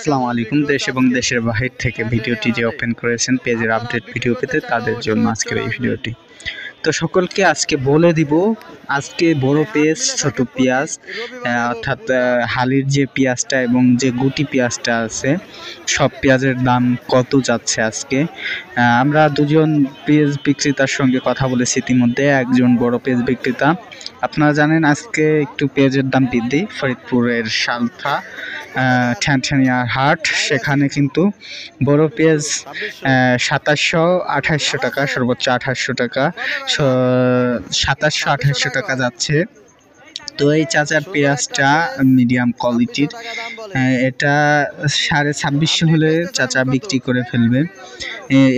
আসসালামু আলাইকুম। দেশ এবং দেশের বাহির থেকে ভিডিওটি যে ওপেন করেছেন পেজের আপডেট ভিডিও পেতে, তাদের জন্য আজকের এই ভিডিওটি। তো সকলকে আজকে বলে দিব, আজকে বড় পেঁয়াজ, ছোট পেঁয়াজ, অর্থাৎ হালির যে পেঁয়াজটা এবং যে গুটি পেঁয়াজটা আছে, সব পেঁয়াজের দাম কত যাচ্ছে আজকে। আমরা দুজন পেঁয়াজ বিক্রেতার সঙ্গে কথা বলেছি ইতিমধ্যে। একজন বড় পেঁয়াজ বিক্রেতা, আপনারা জানেন আজকে একটু পেঁয়াজের দাম বৃদ্ধি। ফরিদপুরের সালথা ঠ্যানঠানিয়ার হাট, সেখানে কিন্তু বড় পেঁয়াজ 2700-2800 টাকা, সর্বোচ্চ 2800 টাকা, 2700-2800 টাকা যাচ্ছে। তো এই চাচার পেঁয়াজটা মিডিয়াম কোয়ালিটির, এটা 2650 হলে চাচা বিক্রি করে ফেলবে।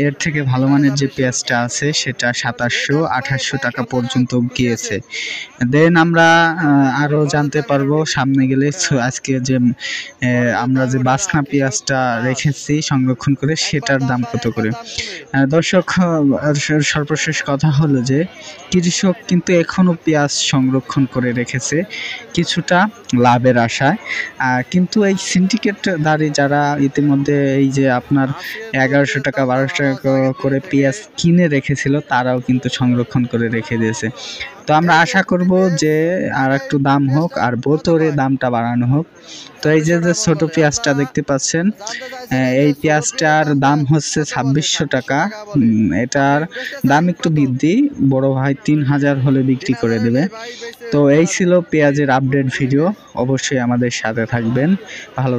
এর থেকে ভালো মানের যে পেঁয়াজটা আছে সেটা 2700-2800 টাকা পর্যন্ত গিয়েছে। দেন আমরা আরও জানতে পারবো সামনে গেলে। আজকে যে আমরা যে বাসনা পেঁয়াজটা রেখেছি সংরক্ষণ করে, সেটার দাম কত করে। দর্শক, সর্বশেষ কথা হলো যে কৃষক কিন্তু এখনও পেঁয়াজ সংরক্ষণ করে রেখেছে কিছুটা লাভের আশায়। কিন্তু এই সিন্ডিকেটদারি যারা ইতিমধ্যে এই যে আপনার 1100 টাকা 1200 টাকা করে পেঁয়াজ কিনে রেখেছিল, তারাও কিন্তু সংরক্ষণ করে রেখে দিয়েছে। তো আমরা আশা করব যে আর একটু দাম হোক, আর বোতরে দামটা বাড়ানো হোক। তো এই যে ছোট পেঁয়াজটা দেখতে পাচ্ছেন, এই পেঁয়াজটার দাম হচ্ছে 2600 টাকা। এটার দাম একটু বৃদ্ধি, বড় ভাই 3000 হলে বিক্রি করে দেবে। তো এই ছিল পেঁয়াজের আপডেট ভিডিও। অবশ্যই আমাদের সাথে থাকবেন। ভালো